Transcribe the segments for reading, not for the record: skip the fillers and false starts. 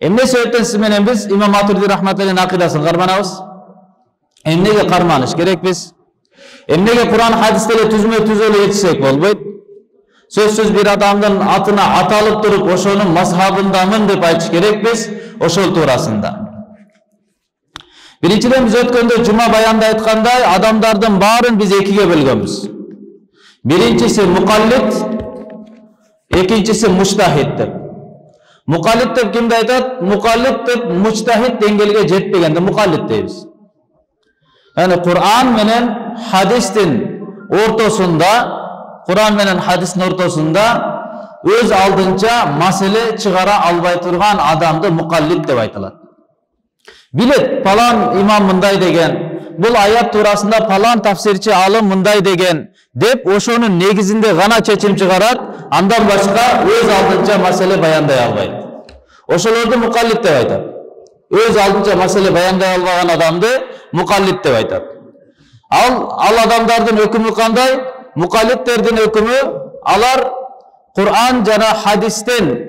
Эмне себептен сиз менен биз имам Матурidi рахматуллахи акыдасын карманабыз? Эмнеге карманыш керекпиз? Эмнеге Кур'ан хадистерге түзмө-түз эле жетишсек болбойт? Сөзсүз бир адамдын атына аталып туруп, ошонун мазхабындамын деп айтыш керекпиз, ошол туурасында. Биринчиден биз өткөндө жума баянда айткандай, адамдардын баарын биз экиге бөлгөнбүз. Биринчиси мукаллид, экинчиси муштахид деп. Мукаллид деп кимди айтат? Мукаллид деп муштахид деңгээлге жетпегенде мукаллид дейбиз. Yani Kur'an менен hadistin ortasında, Kur'an менен hadistin ortasında öz aldınca mesele çıgara albay turgan adamdı mukallid dep aytılат. Bilet falan imam mınday degen, bul ayat turasında falan tafsirçi alım mınday degen dep oşonun negizinde gana çeçim çıgarat, andan başka öz aldınca mesele bayanday albay. Oşolordu mukallid dep aytat. Öz aldınca mesele bayanday albagan adamdı mukallid dep aytat. Al adamdardın hükümü kanday? Mukallidlerden hükümü alar Kur'an jana hadisten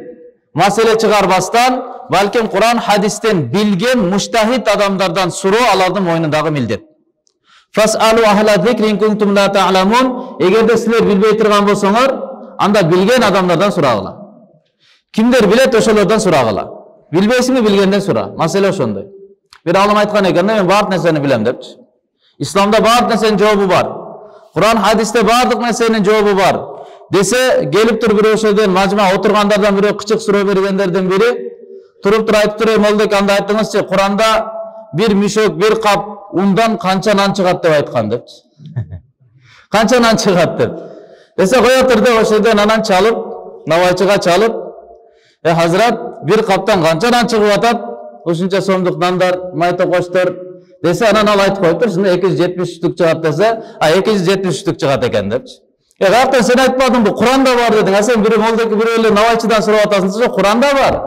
mesele çıgarbastan, balkim Kur'an hadisten bilgen mujtahid adamlardan suroo alardın moynuндагы mildet. Fas'alu ahla zikri in kuntum la ta'lamun. Egerde sizler bilbey turgan bolsoңор, anda bilgen adamlardan suragıla. Kimler bilet oşolordan suragıla. Bilbeysiňi bilgenden sura. Mesele oşondoy. Bir alim aytkan eken, men bar nerseni bilem depçi. İslamda bar nersenin cevabı var. Kur'an hadiste bardık nersenin cevabı var. Dese gelip tur bir oşodan majma oturganlardan biri kıçık suroo bergenlerden biri turup tur aytıp tur moldek anda aytыңызчы, Kur'anda bir müşök, bir kap undan kança nan çıgat dep aytkan depçi. Kança nan çıgat dep. Dese koya tur dep oşodan anan çalıp, navayçıga çalıp, Hazrat bir kaptan kança nan çıkıp atat, oşunça somduk nandar, mayta koştur. Dese anan al aytıp koyup tur, şimdi 273'lük çıgat dese, 273'lük çıgat eken depçi. Kayaktan sen aytmadın bu, Kur'an'da var dedin. Sen biri moldaki biri öyle navayçıdan sorup atasın, Kur'an'da var.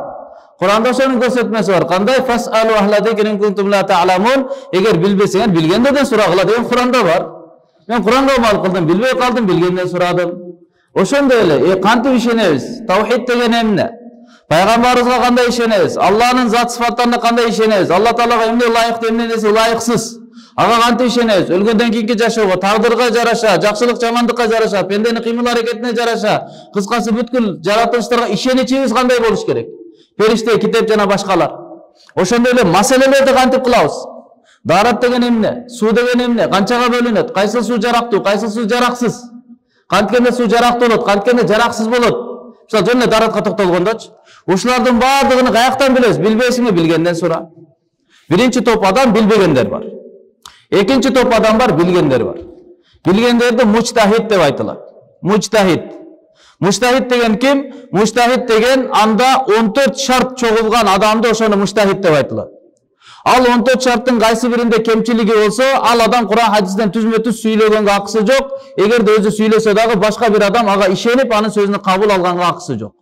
Kur'an'da şonun göstermesi var. Kanday fas'alu ahla zikri in kuntum la ta'lamun. Eger bilbeseňer bilgenlerden suragıla degan Kur'an'da var. Men Kur'an'ga amal kıldım, bilbey kaldım, bilgenden suradım. Oşonda öyle. Kantip işenebиz? Tawhid degen emne? Peygamberimizge kanday işenebиz? Allah'ın zat sıfatlarına kanday işenebиz? Allah Taalaga emne layık demne dese layıksız. Aga kantip işenebиz? Ölgönden kийинки жашоого, taqdırga jaraşa, jakşılık jamandыкka jaraşa, pendeni kıymıl hareketine jaraşa, kıskası бүткүл жаратылыштарга işenичибиz kanday boluş kerek? Perişte, kitap jana başkalar. Oşonda öyle meselelerdi kantip kılabız. Darat degen emne? Su degen emne? Kançaga bölünet? Kaysı su jaraktуу, kaysı su jaraksız? Kantkende su jaraktуу bolot, kantkende jaraksız bolot. Misal jönne daratка toktolгондочу. Ушулардын баардыгын каяктан билебиz? Bilbeysiňi bilgenden sura. Birinci top adam bilbegender var. Ekinci top adam var, bilgenler var. Bilgenlerde mujtahid dep aytılат. Mujtahid. Mujtahid degen kim? Mujtahid degen anda 14 şart çoğulgan adamdı oşonu mujtahid dep aytılат. Al 14 şarttın kaysı birinde kemçiligi olsa, al adam Kur'an hadisten tüzmö-tüz süйлөгөнгө акысы жок. Egerde özü süйлese dagı başka bir adam aga işenip anın sözünü kabul alganga akысы жок.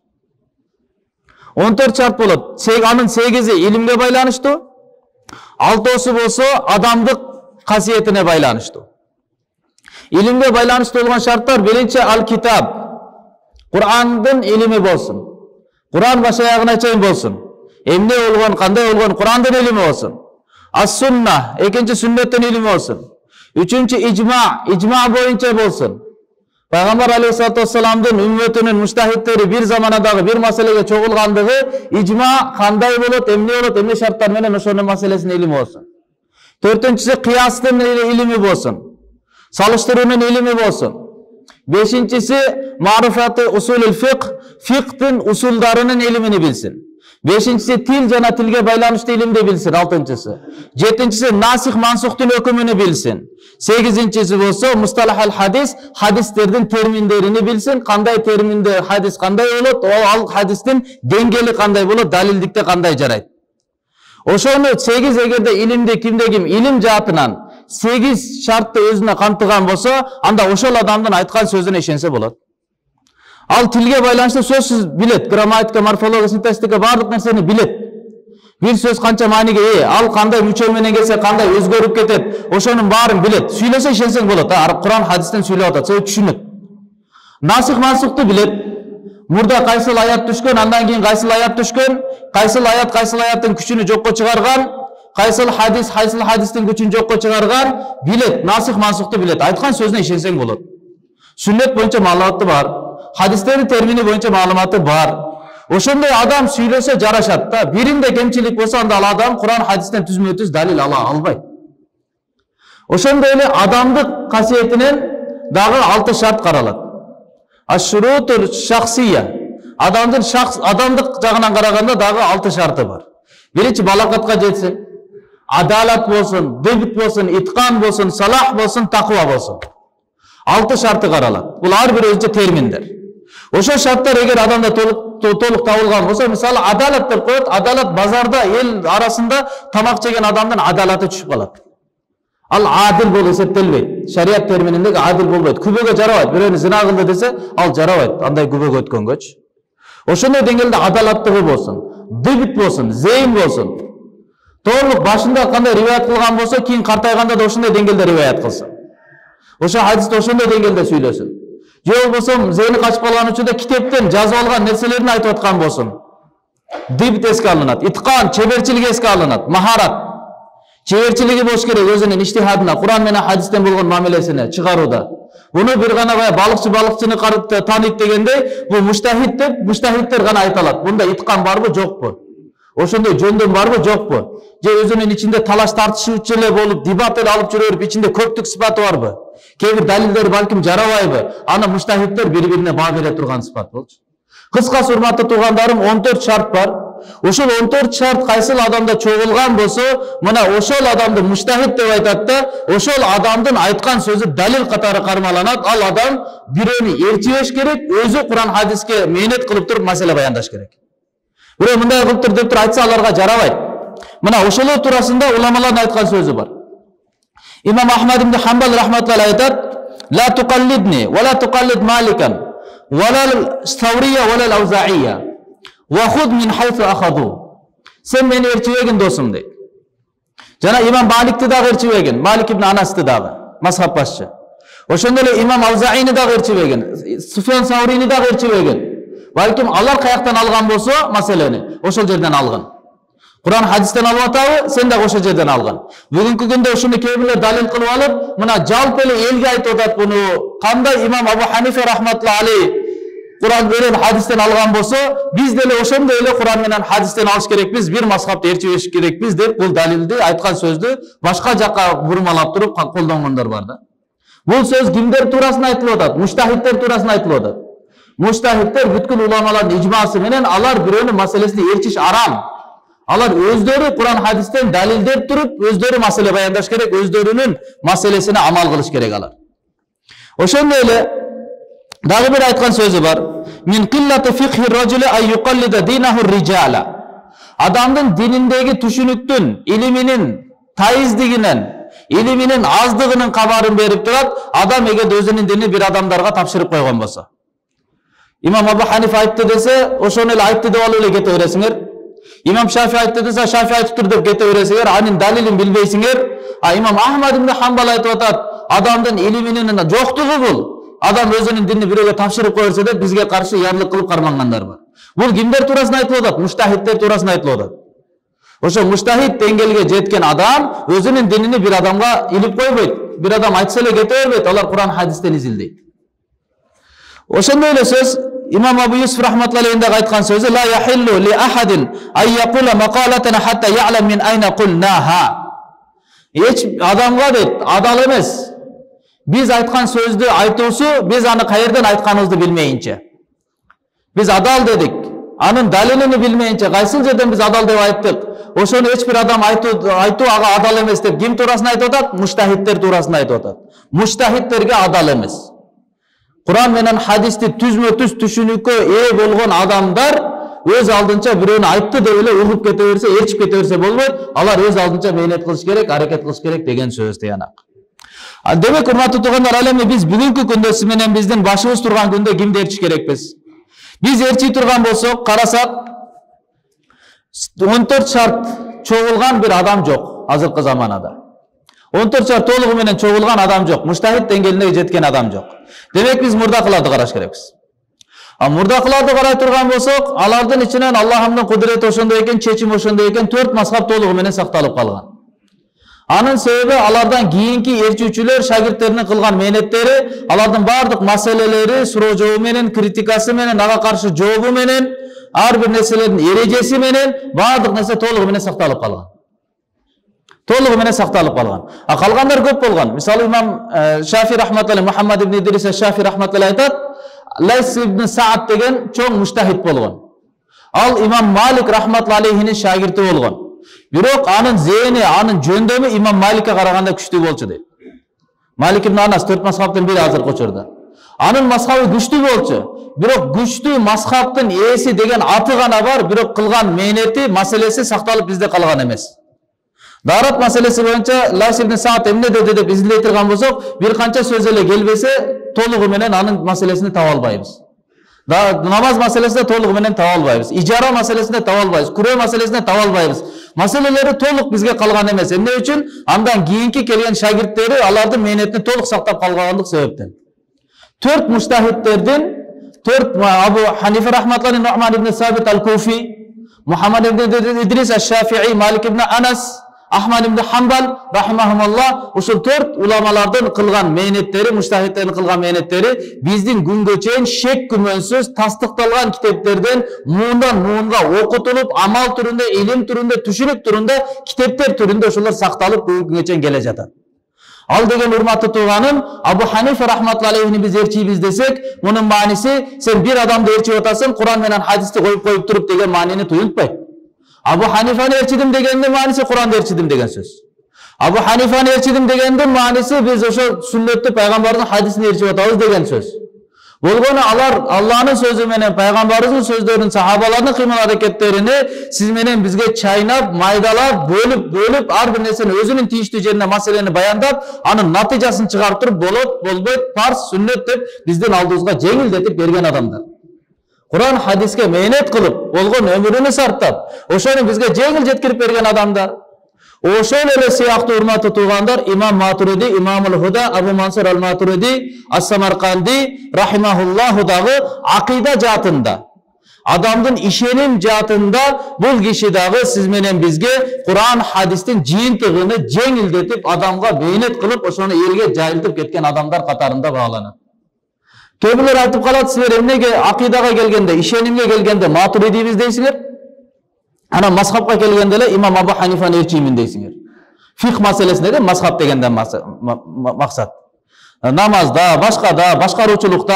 14 şart bolot. Anın 8'i ilimge baylanıştı. 6'sı bolsa adamdık kasiyetine baylanıştı. İlimge baylanıştı olan şartlar birinci al-kitab. Kur'an'ın ilimi bolsun. Kur'an baş ayağına çeyin bolsun. Emne olgan, kanday olgan Kur'an'ın ilimi olsun. As-sunnah, ikinci sünnetten ilimi olsun. Üçüncü icma boyunca bolsun. Peygamber Aleyhisselatü Vesselam'ın ümmetinin mujtahidleri bir zamanadağı bir meseleye çoğulgandığı icma kanday bolot, emne şartlar menen oşonun meselesine ilimi olsun. Dördüncüsü kıyasın ilimi bolsun. Salıştırının ilimi bolsun. Beşincisi marifati usulül fiqh, fiqhin usullarının ilimini bilsin. Beşincisi til jana tilge baylanışlı ilimde bilsin. Altıncısı. Yedincisi nasih mansuhtun hükümünü bilsin. Sekizincisi bolsa mustalahal hadis, hadislerden terminlerini bilsin. Kanday terminde hadis kanday bolot, al hadistin dengeli kanday bolot, dalildikte kanday jarayt. Oşonu 8 egerde ilimde kimde kim ilim jatынан 8 şartты özüne kamtıgan bolsa, anda oşol adamdan aytkan sözüne işense bolot. Al tilge baylanışlı sözsüz bilet, grammatika, morfologiya, sintakstika bardыk nerseni bilet. Bir söz kança manige al kanday müçel menen kelse kanday özgörüp ketet, oşonun baарын bilet. Süylese işenseň bolot. Kur'an hadisten süylep atat, sen түшүнөт. Nasih mansuktu bilet. Murda kaysil ayat düşkön, andan keyin kaysil ayat düşkön, kaysil ayattın küçünü jokko çıgargan, kaysil hadistin küçünü jokko çıgargan, bilet, nasih mansuktu bilet. Aytkan sözüne işenseң bolot. Sünnet boyunca malumatı var. Hadislerin termini boyunca malumatı var. Oşondoy adam süйлese jaraşat da, birinde kemçilik bolsa anda al adam Kur'an hadisten tüzmө-tüz dalil ala alбайт. Oşondoy эле adamдык касиетинен дагы 6 şart каралат. Aş-şurutur şahsiyya. Adamдык жагынан караганда дагы 6 şartı var. Birinci balakatка жетsin, adalat bolsun, debit bolsun, itqan bolsun, salah bolsun, takva bolsun. 6 şartı karalat. Bul har bir özünce termindir. Oşo şartlar eğer adamda толук табылган болсо, мисалы адалат деп коет, адалат базарда эл арасында тамак жеген адамдын адалаты түшүп калат. Ал адил болуп эсептелбейт. Шарият термининдеги адил болбойт. Күбөгө жарабайт. Бирөөнү зина кылды десе, ал жарабайт. Андай күбөгө өткөнгөчү. Ошондой деңгээлде адалаттыгы болсун, дебит болсун, зейин болсун. Толук башында кандай риваят кылган болсо, кийин картайганда да ошондой деңгээлде риваят кылсын. Ошо хадисте ошондой деңгээлде сүйлөсүн. Же болбосо зейни качып калган учурда китептен жазып алган нерселерин айтып аткан болсун. Дебит эске алынат, иткан, чеберчилик эске алынат, махарат. Чеберчилиги болуш керек өзүнүн иштихадына, Куран менен хадистен болгон мамилесине чыгарууда. Буну бир гана балыкчыны карып тааныйт дегендей, бул муштахид деп, муштахиддер гана айта алат. Бунда иткан барбы, жокпу? Ошондой жөндөн барбы, жокпу? Же өзүнүн ичинде талаш тартышуучу эле болуп, дебат эле алып жүрөп, ичинде көптүк сыпаты барбы? Кээ бир далилдер балким жарабайбы? Аны муштахиддер бири-бирине баа бере турган сыпат болчу. Кыскасы урматтуу туугандарым, 14 шарт бар. Ошол 14 шарт кайсыл адамда чогулган болсо, мына ошол адамды муштахид деп айтат да, ошол адамдын айткан сөзү далил катары кармаланат. Ал адам бирөөнү ээрчибеш керек, өзү Куран хадиске мээнет кылып туруп маселе баяндаш керек. Бирөө мындай кылып тур деп туруп айтса аларга жарабайт. Мына ошолор туурасында уламалардын айткан сөзү бар. Имам Ахмад ибн Хамбал рахматуллахи айтат: "Ла туқаллидни ва ла туқаллид Маликан, ва ла Саврия ва ла Аузаия, ва худ мин хайсу ахаду." Сен мени ээрчибегин досум дейт. Жана Имам Маликти дагы ээрчибегин, Малик ибн Анасты дагы, мазхаб башчы. Ошондой эле Имам Аузаини дагы ээрчибегин, Суфян Саврини дагы ээрчибегин. Балким алар каяктан алган болсо маселени, ошол жерден алган. Kur'an hadisten alып атабы, сен дагы ошол жерден алган. Бүгүнкү күндө ушуну кээ бирлер далил кылып алып, мына жалпы эле элге айтып атат буну. Кандай Имам Абу Ханифа рахматуллахи алейх Kur'an менен hadisten алган болсо, биз деле ошондой эле Kur'an менен hadisten алыш керекпиз, бир мазхабты ээрчибеш керекпиз деп бул далилди, айткан сөздү башка жакка бурмалап туруп колдонгондор бар да. Бул сөз кимдер туурасында айтылып атат? Муштахиддер туурасында айтылып атат. Муштахиддер бүткүл уламалардын ижмасы менен алар бирөөнүн маселесин ээрчиш арам. Алар өздөрү Кур'ан хадистен далилдеп туруп, өздөрү маселе баяндаш керек, өздөрүнүн маселесине амал кылыш керек алар. Ошондой эле дагы бир айткан сөзү бар. Мин qillati fiqhi rajuli ay yuqallida dinahu rijala. Адамдын дининдеги түшүнүктүн, илиминин тайыздыгынан, илиминин аздыгынын кабарын берип турат, адам эгер өзүнүн динин бир адамдарга тапшырып койгон болсо. Имам Абу Ханифа айтты десе, ошону эле айтты деп алып эле кете бересиңер. İmam Şafii aytты dese, Şafii aytıp tur dep kete beresiңер, анын далилин билбейсиңер. Имам Ахмад ибн Хамбал айтып атат, адамдын илиминин жоктугу бул. Адам өзүнүн динин бирөөгө тапшырып кое берсе деп бизге каршы ярлык кылып кармангандар бар. Бул кимдер туурасында айтылып атат? Муштахиддер туурасында айтылып атат. Ошо муштахид деңгээлге жеткен адам өзүнүн динини бир адамга илип койбойт. Бир адам айтса эле кете бербейт, алар Кур'ан хадистен изилдейт. Ошондой эле сөз İmam Abu Yusuf rahmatullahi aleyhinde aytkan sözü la yahillu li ahadin ay yaqula maqalatana hatta ya'lam min ayna qulnaha. Hiç adamga deyt, adal emes. Biz aytkan sözdü aytuusu, biz аны кайерден айтканыбызды билмейинче. Biz adal dedik. Анын далилини билмейинче, кайсыл жерден biz adal деп айттык. Ошону эч бир адам айтуу ага адал эмес деп ким туурасында айтып атат? Муштахиддер туурасында айтып атат. Муштахиддерге адал эмес. Kur'an менен hadisти түзмө-түз түшүнүккө ээ болгон адамдар өз алдынча бирөөнү айтты деп эле угуп кете берсе, ээрчип кете берсе болбойт. Алар өз алдынча мээнет кылыш керек, аракет кылыш керек деген сөз тыянак. Демек, урматтуу туугандар, ал эми биз бүгүнкү күндө сиз менен биздин башыбыз турган күндө кимди ээрчиш керекпиз? Биз ээрчий турган болсок, карасак 14 шарт чогулган бир адам жок азыркы заманада. 14 шарт толугу менен чогулган адам жок, муштахид деңгээлине жеткен адам жок. Демек биз мурдакыларды караш керекпиз. Murdakılарды карай турган болсок, алардын ичинен Аллахымдын кудурети ошондой экен, чечим ошондой экен, 4 мазхаб толугу менен сакталып калган. Анын себеби алардан кийинки ээрчүүчүлөр шагирттеринин кылган мээнеттери, алардын бардык маселелери, суроо жообу менен, критикасы менен, ага каршы жообу менен, ар бир нерселердин эрежеси менен, бардык нерсе толугу менен сакталып калган. Толугу менен сакталып калган. А калгандар көп болгон. Мисалы имам Шафи рахматуллахи, Мухаммад ибн Идрис Шафи рахматуллахи айтат, Лайс ибн Саад деген чоң муштахид болгон. Ал имам Малик рахматуллахинин шагирти болгон. Бирок анын зээни, анын жөндөмү имам Маликке караганда күчтүү болчу дейт. Малик ибн Анас 4 мазхабтын бири азыркы учурда. Анын мазхабы күчтүү болчу. Бирок күчтүү мазхабтын ээси деген аты гана бар, бирок кылган мээнети, маселеси сакталып бизде калган эмес. Дарат маселеси боюнча Лайс ибн Саад эмне деди деп изилдей турган болсок, бир канча сөз эле келбесе, толугу менен анын маселесин таба албайбыз. Намаз маселесине толугу менен таба албайбыз. Ижара маселесине таба албайбыз. Курөө маселесине таба албайбыз. Маселелери толук бизге калган эмес. Эмне үчүн? Андан кийинки келген шагирттери алардын мээнетин толук сактап калгандык себептен. 4 муштахидтердин 4 Абу Ханифа рахматуллахи, Нуъман ибн Сабит ал-Куфи, Мухаммад ибн Идрис аш-Шафии, Малик ибн Анас, Ахмад ибн Хамбал рахимахумалла, ушул 4 уламалардын кылган мээнеттери, муштахидтердин кылган мээнеттери биздин күнгө чейин шек күмөнсүз тастыкталган китептерден муундан муунга окутулуп, амал түрүндө, илим түрүндө, түшүнүк түрүндө, китептер түрүндө ошолор сакталып күнгө чейин келе жатат. Ал деген урматтуу тууганым, Абу Ханифа рахматуллахи биз ээрчийбиз десек, мунун мааниси сен бир адамды ээрчип атасың, Куран менен хадисти коюп туруп деген маанини туюнтпайт. Абу Ханифаны ээрчидим дегендин мааниси Куранды ээрчидим деген сөз. Абу Ханифаны ээрчидим дегендин мааниси биз ошо сүннөттү, пайгамбардын хадисин ээрчип атабыз деген сөз. Болгону алар Аллахнын сөзү менен, пайгамбарыбыздын сөздөрүн, сахабалардын кыймыл-аракеттерини сиз менен бизге чайнап, майдалап, бөлүп, ар бир нерсени өзүнүн тийиштүү жерине маселени баяндап, анын натыйжасын чыгарып туруп, болот, болбойт, парз, сүннөт деп биздин алдыбызга жеңилдетип берген адамдар. Куран хадиске мээнет кылып, болгон өмүрүнү сарптап, ошону бизге жеңил жеткирип берген адамдар. Ошол эле сыяктуу урматтуу туугандар, Имам Матуриди, Имамул Худа, Абу Мансур ал-Матуриди, ас-Самарканди рахимахуллаху дагы акыйда жаатында, адамдын ишеним жаатында бул киши дагы сиз менен бизге Куран хадистин жыйынтыгын жеңилдетип, адамга мээнет кылып, ошону элге жайылтып кеткен адамдар катарында бааланат. Көбүлөр айтып калат, силер эмнеге акыйдага келгенде, ишенимге келгенде Матуридибиз дейсиңер? Ана мазхабка келгенде эле имам Абу Ханифаны ээрчиймин дейсиңер. Фих маселесинде де мазхаб дегенден максат. Намазда, башкада, башкаруучулукта,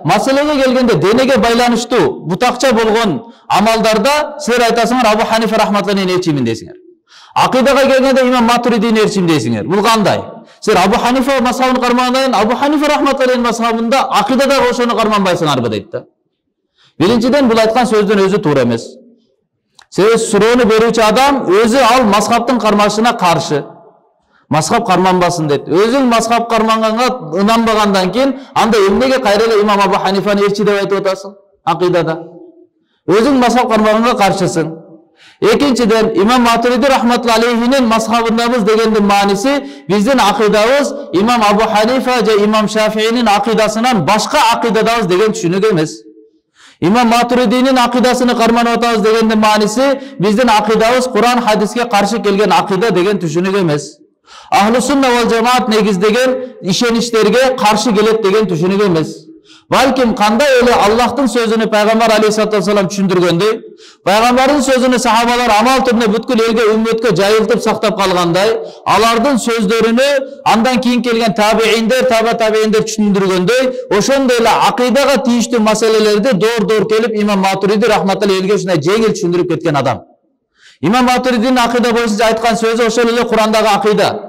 маселеге келгенде денеге байланыштуу, бутакча болгон амалдарда силер айтасыңар Абу Ханифа рахматуллахи ээрчиймин дейсиңер. Акыйдага келгенде имам Матуридини ээрчиймин дейсиңер. Бул кандай? Силер Абу Ханифа мазхабын кармаган, Абу Ханифа рахматуллахи мазхабында акыйдада ошону карманбайсыңарбы дейт да. Биринчиден бул айткан сөздүн өзү туура эмес. Себеби суроону берүүчү адам өзү ал мазхабтын кармашына каршы. Мазхаб карманбасын дейт. Өзүң мазхаб карманганга ынанбагандан кийин анда эмнеге кайра эле имам Абу Ханифаны ээрчи деп айтып атасың акыйдада? Өзүң мазхаб кармаганга каршысың. Экинчиден, имам Матуриди рахматуллахинин мазхабындабыз дегендин мааниси биздин акыйдабыз имам Абу Ханифа же имам Шафиинин акыйдасынан башка акыйдадабыз деген түшүнүк эмес. Имам Матуридинин акыйдасыны карманып атабыз дегендин мааниси биздин акыйдабыз Куран хадиске каршы келген акыйда деген түшүнүк эмес. Ахлу сунна вал жамаат негиздеген ишеничтерге каршы келет деген түшүнүк эмес. Балким кандай эле Аллахтын сөзүнү пайгамбар алейхиссалату вассалам түшүндүргөндөй, пайгамбардын сөзүнү сахабалар амал түрүнө бүткүл элге, үммөткө жайылтып сактап калгандай, алардын сөздөрүнү андан кийин келген табииндер, таба табииндер түшүндүргөндөй, ошондой эле акыйдага тийиштүү маселелерди доор келип имам Матуриди рахматуллахи элге ушундай жеңил түшүндүрүп кеткен адам. Имам Матуридинин акыйда боюнча айткан сөзү ошол эле Курандагы акыйда.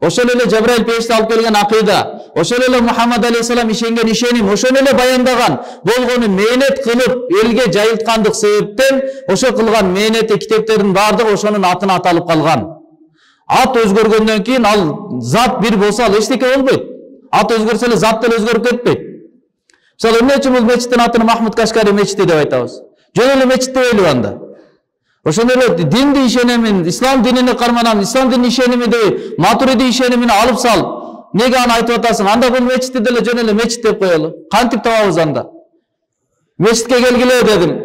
Ошол эле Жабраил пейгамбер алып келген акыйда, ошол эле Мухаммад алейхиссалам ишенген ишеним, ошол эле баяндаган, болгону мээнет кылып элге жайылткандык себептен ошо кылган мээнети китептердин баардыгы ошонун атына аталып калган. Ат өзгөргөндөн кийин ал зат бир болсо ал эчтеке болбойт. Ат өзгөрсө эле зат деле өзгөрүп кетпейт. Мисалы эмне үчүн бул мечиттин атын Махмуд Кашкари мечити деп айтабыз? Жөн эле мечит дебейли анда. Ошондой эле динди ишенимин, ислам динини карманам, ислам динин ишеними деп, Матуриди ишенимин алып сал. Неге аны айтып атасың? Анда бул мечитти деле жөн эле мечит деп коелу. Кантип табабыз анда? Мешітке келгиле дедим.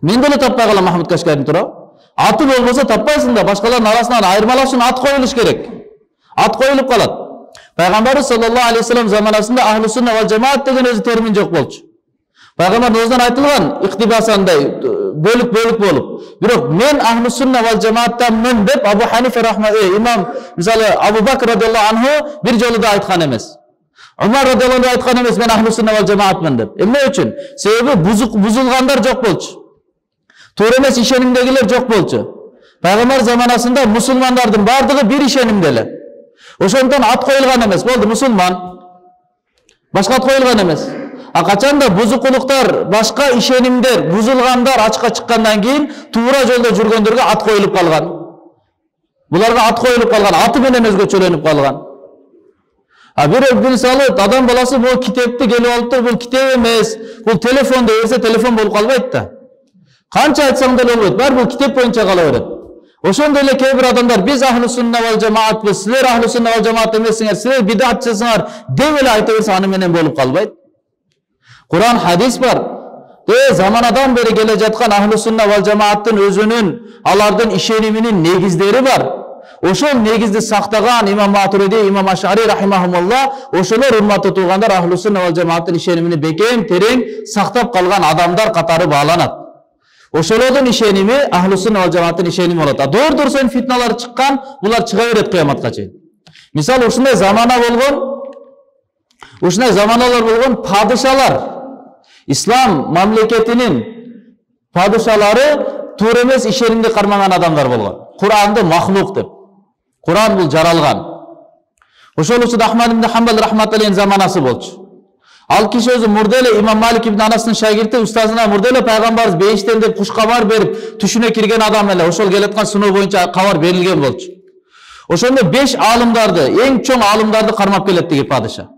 Мен деле таппай калам Махмуд Кашкарин туурабы. Аты болбосо таппайсың да, башкалардын арасынан айырмалаш үчүн ат коюлуш керек. Ат коюлуп калат. Пайгамбарыбыз саллаллаху алейхи вассалам заманасында ахлу сунна вал жамаат деген өзү термин жок болчу. Пайгамбардын өзүнөн айтылган иктибасандай бөлүк болуп. Бирок мен ахлу сунна вал жамааттанмын деп Абу Ханифа имам мисалы Абу Бакр радиаллаху анху бир жолу да айткан эмес. Умар радиаллаху анху айткан эмес, мен ахлу сунна вал жамаатмын деп. Эмне үчүн? Себеби бузулгандар жок болчу. Туура эмес ишенимдегилер жок болчу. Пайгамбар заманасында мусулмандардын бардыгы бир ишенимде эле. Ошондон ат коюлган эмес, болду мусулман. Башка ат коюлган эмес. А качанда бузукулуктар, башка ишенимдер, бузулгандар ачка чыккандан кийин туура жолдо жүргөндөргө ат коюлуп калган. Буларга ат коюлуп калган, аты менен өзгөчөлөнүп калган. А бирок мисалы адам баласы бул китепти келип алыптыр, бул китеп эмес, бул телефон десе телефон болуп калбайт да. Канча айтсаң деле болбойт, баары бул китеп боюнча кала берет. Ошондой эле кээ бир адамдар биз ахлу сунна вал жамаатпыз, силер ахлу сунна вал жамаат эмессиңер, силер бидатчысыңар деп эле айта берсе аны менен болуп калбайт. Куран хадис бар. Заманадан бери келе жаткан ахлу сунна вал жамааттын өзүнүн, алардын ишениминин негиздери бар. Ошол негизди сактаган имам Матуриди, имам Ашари рахимахумулла, ошолор урмат тутулгандар ахлу сунна вал жамааттын ишенимини бекем, терең сактап калган адамдар катары бааланат. Ошолордун ишеними ахлу сунна вал жамааттын ишеними болот. Дор сайын фитналар чыккан, булар чыга берет кыяматка чейин. Мисалы ушундай заманалар болгон падышалар, ислам мамлекетинин падышалары туура эмес ишенимди кармаган адамдар болгон. Куранды махлук деп. Куран бул жаралган. Ошол үчүн Ахмад ибн Хамбал рахматуллахи заманасы болчу. Ал киши өзү мурда эле имам Малик ибн Анастын шагирти, устазына мурда эле пайгамбарыбыз бейиштен деп куш кабар берип түшүнө кирген адам эле. Ошол келаткан сыноо боюнча кабар берилген болчу. Ошондо 5 алымдарды, эң чоң алымдарды кармап келет деген падыша.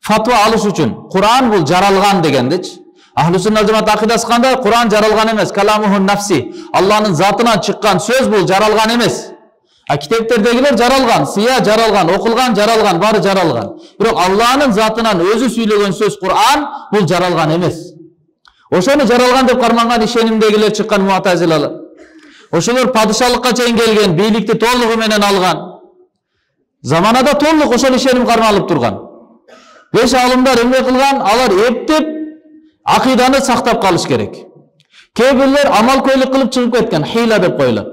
Фатва алыш үчүн Куран бул жаралган дегендечи. Ахлу сунна жамаат акидасы кандай? Куран жаралган эмес, каламухун нафси. Алланын затынан чыккан сөз бул жаралган эмес. А китептердегилер жаралган, сыя жаралган, окулган жаралган, баары жаралган. Бирок Алланын затынан өзү сүйлөгөн сөз Куран бул жаралган эмес. Ошону жаралган деп карманган ишенимдегилер чыккан муатазилалар. Ошолор падышалыкка чейин келген, бийликти толугу менен алган. Заманада толук ошол ишеним кармалып турган. 5 алымдар эмне кылган? Алар эптеп акыйданы сактап калыш керек. Кээ бирлер амалкөйлүк кылып чыгып кеткен, хила деп коюлат.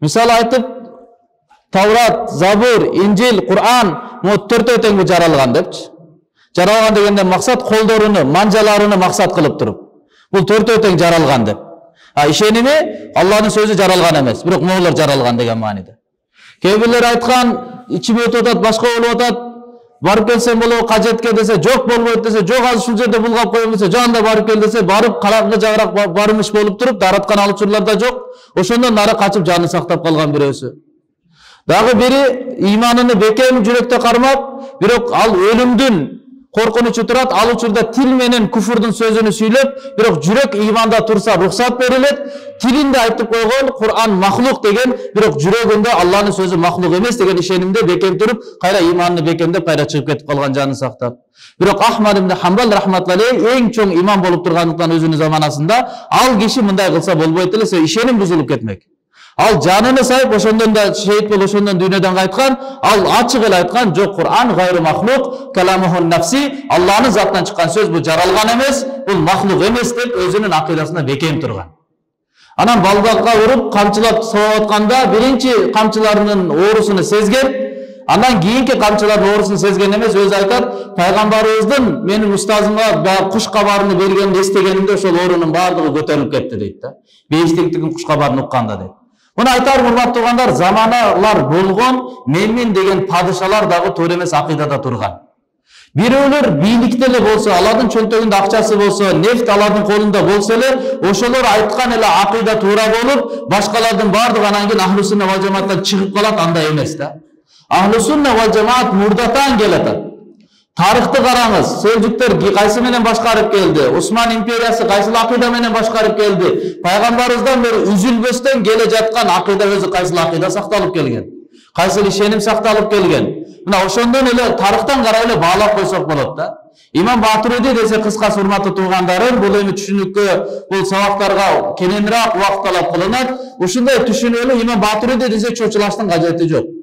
Мисалы айтып, Таврат, Забур, Инжил, Куран, төртөө тең жаралган депчи. Жаралган дегенде максат колдоруну, манжаларыны максат кылып туруп. Бул төртөө тең жаралган деп. А ишеними Алланын сөзү жаралган эмес, бирок моулар жаралган деген мааниде. Кээ бирлер айткан, ичиме өтүп атат, башка болуп атат. Барып келсем болобу, кажетке десе, жок болбойт десе, жок азыр ушул жерде булгап коем десе, жанда барып кел десе, барып караңгы жагыраак бармыш болуп туруп, дараткан ал учурларда жок. Ошондон нары качып жанын сактап калган бирөөсү. Дагы бири иманын бекем жүрөктө кармап, бирок ал өлүмдүн коркунучу турат, ал учурда тил менен куфурдун сөзүнү сүйлөп, бирок жүрөк иманда турса рухсат берилет. Тилинде айтып койгон Куран махлук деген, бирок жүрөгүндө Алланын сөзү махлук эмес деген ишенимде бекем туруп, кайра иманын бекемдеп кайра чыгып кетип калган жанын сактап. Бирок Ахмад ибн Хамбал рахматуллахи эң чоң имам болуп тургандыктан өзүнүн заманасында ал киши мындай кылса болбойт эле, ишеним бузулуп кетмек. Ал жаныны сайып, ошондон да шейит болуп, ошондон дүйнөдөн кайткан, ал ачык эле айткан, жок, Куран гайры махлук, каламухун нафси, Алланын затынан чыккан сөз бул жаралган эмес, бул махлук эмес деп өзүнүн акыйдасында бекем турган. Анан балдакка уруп, камчылап сабап атканда биринчи камчыларынын оорусуну сезген, андан кийинки камчылардын оорусун сезген эмес, өзү айтат, пайгамбарыбыздын менин устазымга куш кабарыны бергенин эстегенимде ошол оорунун баардыгы көтөрүлүп кетти дейт да. Бейиштиктигин куш кабарын укканда дейт. Муну айтар урматтуу туугандар, заманалар болгон, менмин деген падышалар дагы туура эмес акыйдада турган. Бирөөлөр бийликте эле болсо, алардын чөнтөгүндө акчасы болсо, нефт алардын колунда болсо эле, ошолор айткан эле акыйда туура болуп, башкалардын баардыгы анан кийин ахлу сунна вал жамааттан чыгып калат, андай эмес да. Ахлу сунна вал жамаат мурдатан келатат. Тарыхты караңыз, селжуктар кайсы менен башкарып келди, Осман империясы кайсыл акыйда менен башкарып келди, пайгамбарыбыздан бери үзүлбөстөн келе жаткан акыйда өзү кайсыл акыйда сакталып келген, кайсыл ишеним сакталып келген. Мына ошондон эле тарыхтан карап эле баалап койсок болот да. İmam Baturiди dese kıskası urmatlı tuğandarım, бұл эми түшүнүккө, бұл сабактарга кененирээк убакыт талап кылынат. Ушундай түшүнүүнү İmam Baturiди десе чочулаштын кажети жок.